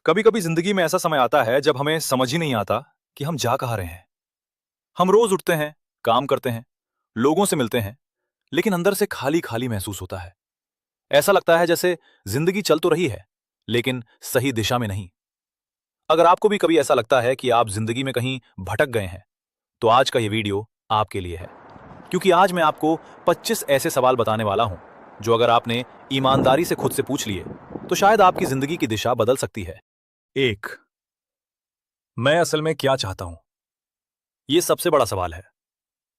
कभी कभी जिंदगी में ऐसा समय आता है जब हमें समझ ही नहीं आता कि हम जा कहाँ रहे हैं। हम रोज उठते हैं, काम करते हैं, लोगों से मिलते हैं, लेकिन अंदर से खाली खाली महसूस होता है। ऐसा लगता है जैसे जिंदगी चल तो रही है, लेकिन सही दिशा में नहीं। अगर आपको भी कभी ऐसा लगता है कि आप जिंदगी में कहीं भटक गए हैं, तो आज का ये वीडियो आपके लिए है। क्योंकि आज मैं आपको 25 ऐसे सवाल बताने वाला हूं, जो अगर आपने ईमानदारी से खुद से पूछ लिए, तो शायद आपकी जिंदगी की दिशा बदल सकती है। एक, मैं असल में क्या चाहता हूं? ये सबसे बड़ा सवाल है।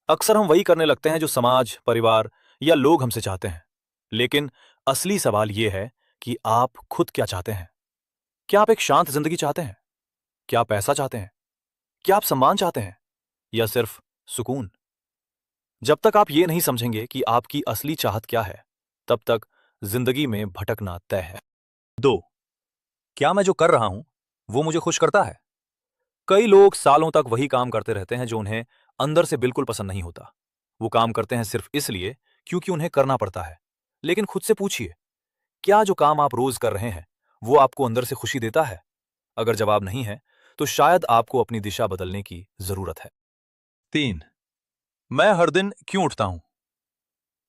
अक्सर हम वही करने लगते हैं जो समाज, परिवार या लोग हमसे चाहते हैं। लेकिन असली सवाल यह है कि आप खुद क्या चाहते हैं? क्या आप एक शांत जिंदगी चाहते हैं? क्या आप पैसा चाहते हैं? क्या आप सम्मान चाहते हैं? या सिर्फ सुकून? जब तक आप ये नहीं समझेंगे कि आपकी असली चाहत क्या है, तब तक जिंदगी में भटकना तय है। दो, क्या मैं जो कर रहा हूं वो मुझे खुश करता है? कई लोग सालों तक वही काम करते रहते हैं जो उन्हें अंदर से बिल्कुल पसंद नहीं होता। वो काम करते हैं सिर्फ इसलिए क्योंकि उन्हें करना पड़ता है। लेकिन खुद से पूछिए, क्या जो काम आप रोज कर रहे हैं वो आपको अंदर से खुशी देता है? अगर जवाब नहीं है, तो शायद आपको अपनी दिशा बदलने की जरूरत है। तीन, मैं हर दिन क्यों उठता हूं?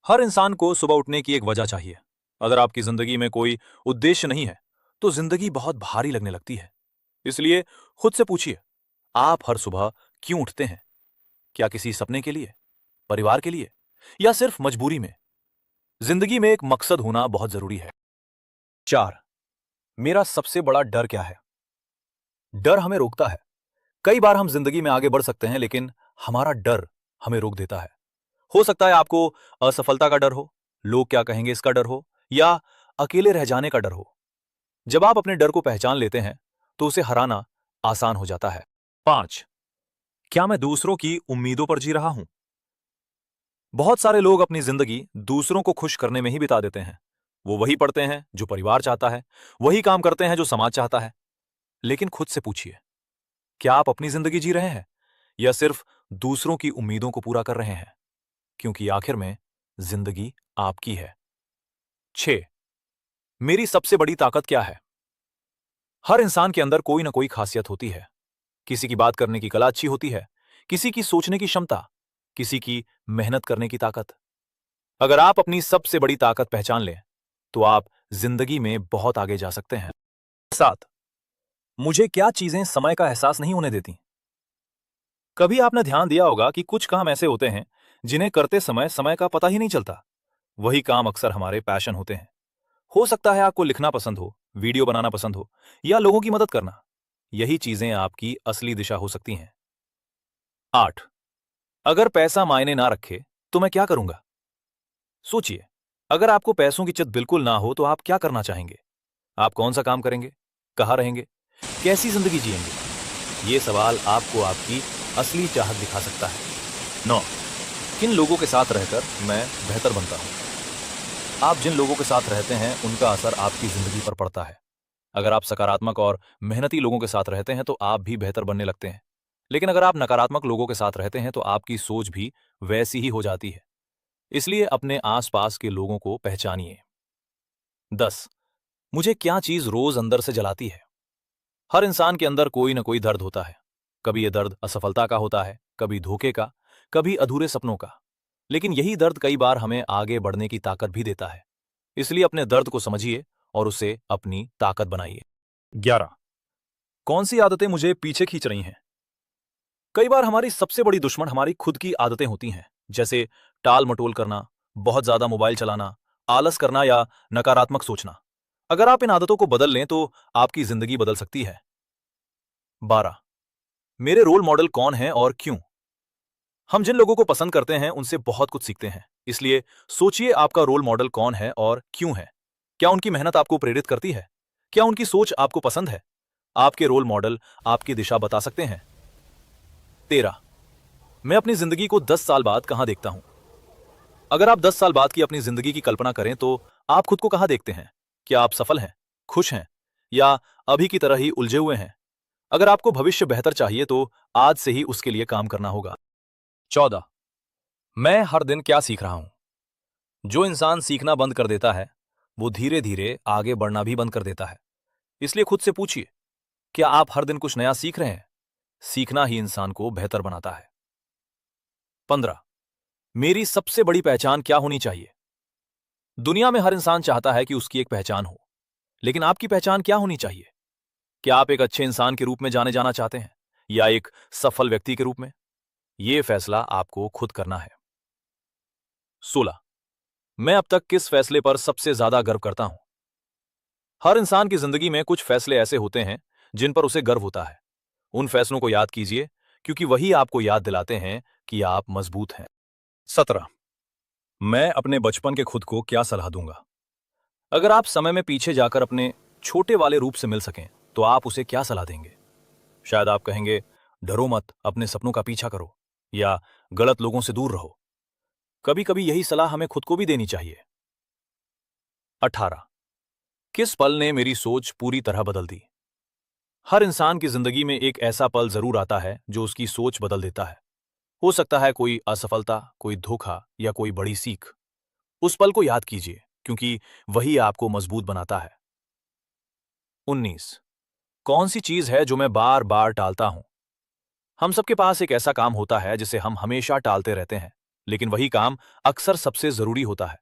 हर इंसान को सुबह उठने की एक वजह चाहिए। अगर आपकी जिंदगी में कोई उद्देश्य नहीं है, तो जिंदगी बहुत भारी लगने लगती है। इसलिए खुद से पूछिए, आप हर सुबह क्यों उठते हैं? क्या किसी सपने के लिए, परिवार के लिए, या सिर्फ मजबूरी में? जिंदगी में एक मकसद होना बहुत जरूरी है। चार, मेरा सबसे बड़ा डर क्या है? डर हमें रोकता है। कई बार हम जिंदगी में आगे बढ़ सकते हैं, लेकिन हमारा डर हमें रोक देता है। हो सकता है आपको असफलता का डर हो, लोग क्या कहेंगे इसका डर हो, या अकेले रह जाने का डर हो। जब आप अपने डर को पहचान लेते हैं, तो उसे हराना आसान हो जाता है। पांच, क्या मैं दूसरों की उम्मीदों पर जी रहा हूं? बहुत सारे लोग अपनी जिंदगी दूसरों को खुश करने में ही बिता देते हैं। वो वही पढ़ते हैं जो परिवार चाहता है, वही काम करते हैं जो समाज चाहता है। लेकिन खुद से पूछिए, क्या आप अपनी जिंदगी जी रहे हैं, या सिर्फ दूसरों की उम्मीदों को पूरा कर रहे हैं? क्योंकि आखिर में जिंदगी आपकी है। 6, मेरी सबसे बड़ी ताकत क्या है? हर इंसान के अंदर कोई ना कोई खासियत होती है। किसी की बात करने की कला अच्छी होती है, किसी की सोचने की क्षमता, किसी की मेहनत करने की ताकत। अगर आप अपनी सबसे बड़ी ताकत पहचान लें, तो आप जिंदगी में बहुत आगे जा सकते हैं। 7, मुझे क्या चीजें समय का एहसास नहीं होने देती? कभी आपने ध्यान दिया होगा कि कुछ काम ऐसे होते हैं जिन्हें करते समय समय का पता ही नहीं चलता। वही काम अक्सर हमारे पैशन होते हैं। हो सकता है आपको लिखना पसंद हो, वीडियो बनाना पसंद हो, या लोगों की मदद करना। यही चीजें आपकी असली दिशा हो सकती हैं। 8, अगर पैसा मायने ना रखे, तो मैं क्या करूंगा? सोचिए, अगर आपको पैसों की चित बिल्कुल ना हो, तो आप क्या करना चाहेंगे? आप कौन सा काम करेंगे? कहाँ रहेंगे? कैसी जिंदगी जिएंगे? ये सवाल आपको आपकी असली चाहत दिखा सकता है। 9, किन लोगों के साथ रहकर मैं बेहतर बनता हूं? आप जिन लोगों के साथ रहते हैं, उनका असर आपकी जिंदगी पर पड़ता है। अगर आप सकारात्मक और मेहनती लोगों के साथ रहते हैं, तो आप भी बेहतर बनने लगते हैं। लेकिन अगर आप नकारात्मक लोगों के साथ रहते हैं, तो आपकी सोच भी वैसी ही हो जाती है। इसलिए अपने आसपास के लोगों को पहचानिए। 10, मुझे क्या चीज रोज अंदर से जलाती है? हर इंसान के अंदर कोई ना कोई दर्द होता है। कभी यह दर्द असफलता का होता है, कभी धोखे का, कभी अधूरे सपनों का। लेकिन यही दर्द कई बार हमें आगे बढ़ने की ताकत भी देता है। इसलिए अपने दर्द को समझिए और उसे अपनी ताकत बनाइए। 11, कौन सी आदतें मुझे पीछे खींच रही हैं? कई बार हमारी सबसे बड़ी दुश्मन हमारी खुद की आदतें होती हैं, जैसे टाल मटोल करना, बहुत ज्यादा मोबाइल चलाना, आलस करना, या नकारात्मक सोचना। अगर आप इन आदतों को बदल लें, तो आपकी जिंदगी बदल सकती है। 12, मेरे रोल मॉडल कौन है और क्यों? हम जिन लोगों को पसंद करते हैं, उनसे बहुत कुछ सीखते हैं। इसलिए सोचिए, आपका रोल मॉडल कौन है और क्यों है? क्या उनकी मेहनत आपको प्रेरित करती है? क्या उनकी सोच आपको पसंद है? आपके रोल मॉडल आपकी दिशा बता सकते हैं। 13, मैं अपनी जिंदगी को 10 साल बाद कहां देखता हूं? अगर आप 10 साल बाद की अपनी जिंदगी की कल्पना करें, तो आप खुद को कहां देखते हैं? क्या आप सफल हैं, खुश हैं, या अभी की तरह ही उलझे हुए हैं? अगर आपको भविष्य बेहतर चाहिए, तो आज से ही उसके लिए काम करना होगा। 14, मैं हर दिन क्या सीख रहा हूं? जो इंसान सीखना बंद कर देता है, वो धीरे धीरे आगे बढ़ना भी बंद कर देता है। इसलिए खुद से पूछिए, क्या आप हर दिन कुछ नया सीख रहे हैं? सीखना ही इंसान को बेहतर बनाता है। 15. मेरी सबसे बड़ी पहचान क्या होनी चाहिए? दुनिया में हर इंसान चाहता है कि उसकी एक पहचान हो, लेकिन आपकी पहचान क्या होनी चाहिए? क्या आप एक अच्छे इंसान के रूप में जाने जाना चाहते हैं या एक सफल व्यक्ति के रूप में? यह फैसला आपको खुद करना है। 16. मैं अब तक किस फैसले पर सबसे ज्यादा गर्व करता हूं? हर इंसान की जिंदगी में कुछ फैसले ऐसे होते हैं जिन पर उसे गर्व होता है। उन फैसलों को याद कीजिए, क्योंकि वही आपको याद दिलाते हैं कि आप मजबूत हैं। 17. मैं अपने बचपन के खुद को क्या सलाह दूंगा? अगर आप समय में पीछे जाकर अपने छोटे वाले रूप से मिल सकें, तो आप उसे क्या सलाह देंगे? शायद आप कहेंगे, डरो मत, अपने सपनों का पीछा करो, या गलत लोगों से दूर रहो। कभी कभी यही सलाह हमें खुद को भी देनी चाहिए। 18. किस पल ने मेरी सोच पूरी तरह बदल दी? हर इंसान की जिंदगी में एक ऐसा पल जरूर आता है जो उसकी सोच बदल देता है। हो सकता है कोई असफलता, कोई धोखा या कोई बड़ी सीख। उस पल को याद कीजिए, क्योंकि वही आपको मजबूत बनाता है। 19. कौन सी चीज है जो मैं बार बार टालता हूं? हम सबके पास एक ऐसा काम होता है जिसे हम हमेशा टालते रहते हैं, लेकिन वही काम अक्सर सबसे जरूरी होता है।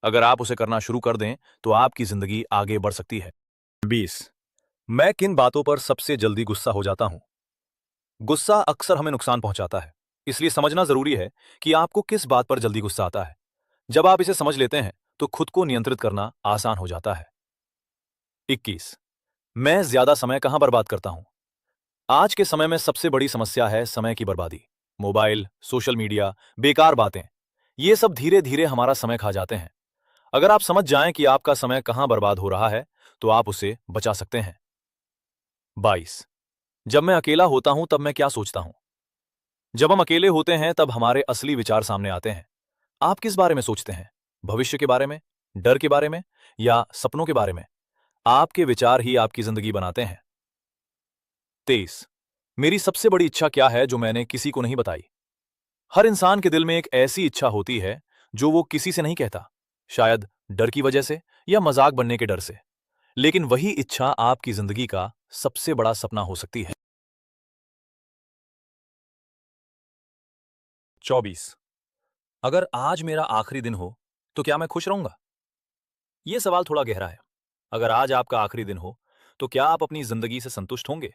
अगर आप उसे करना शुरू कर दें, तो आपकी जिंदगी आगे बढ़ सकती है। 20. मैं किन बातों पर सबसे जल्दी गुस्सा हो जाता हूं? गुस्सा अक्सर हमें नुकसान पहुंचाता है, इसलिए समझना जरूरी है कि आपको किस बात पर जल्दी गुस्सा आता है। जब आप इसे समझ लेते हैं, तो खुद को नियंत्रित करना आसान हो जाता है। 21. मैं ज्यादा समय कहां बर्बाद करता हूं? आज के समय में सबसे बड़ी समस्या है समय की बर्बादी। मोबाइल, सोशल मीडिया, बेकार बातें, ये सब धीरे धीरे हमारा समय खा जाते हैं। अगर आप समझ जाएं कि आपका समय कहां बर्बाद हो रहा है, तो आप उसे बचा सकते हैं। 22. जब मैं अकेला होता हूं तब मैं क्या सोचता हूं? जब हम अकेले होते हैं तब हमारे असली विचार सामने आते हैं। आप किस बारे में सोचते हैं? भविष्य के बारे में, डर के बारे में, या सपनों के बारे में? आपके विचार ही आपकी जिंदगी बनाते हैं। 23. मेरी सबसे बड़ी इच्छा क्या है जो मैंने किसी को नहीं बताई? हर इंसान के दिल में एक ऐसी इच्छा होती है जो वो किसी से नहीं कहता, शायद डर की वजह से या मजाक बनने के डर से। लेकिन वही इच्छा आपकी जिंदगी का सबसे बड़ा सपना हो सकती है। 24. अगर आज मेरा आखिरी दिन हो, तो क्या मैं खुश रहूंगा? यह सवाल थोड़ा गहरा है। अगर आज आपका आखिरी दिन हो, तो क्या आप अपनी जिंदगी से संतुष्ट होंगे?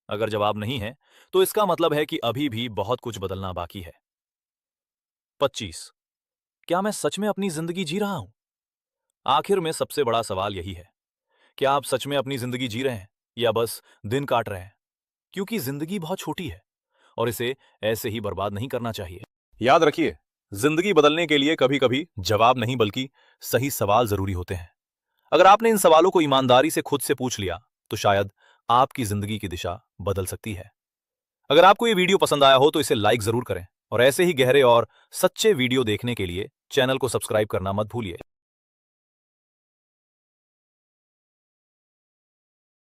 अगर जवाब नहीं है, तो इसका मतलब है कि अभी भी बहुत कुछ बदलना बाकी है। 25. क्या मैं सच में अपनी जिंदगी जी रहा हूं? आखिर में सबसे बड़ा सवाल यही है, क्या आप सच में अपनी जिंदगी जी रहे हैं या बस दिन काट रहे हैं? क्योंकि जिंदगी बहुत छोटी है और इसे ऐसे ही बर्बाद नहीं करना चाहिए। याद रखिए, जिंदगी बदलने के लिए कभी कभी जवाब नहीं बल्कि सही सवाल जरूरी होते हैं। अगर आपने इन सवालों को ईमानदारी से खुद से पूछ लिया, तो शायद आपकी जिंदगी की दिशा बदल सकती है। अगर आपको ये वीडियो पसंद आया हो तो इसे लाइक जरूर करें, और ऐसे ही गहरे और सच्चे वीडियो देखने के लिए चैनल को सब्सक्राइब करना मत भूलिए।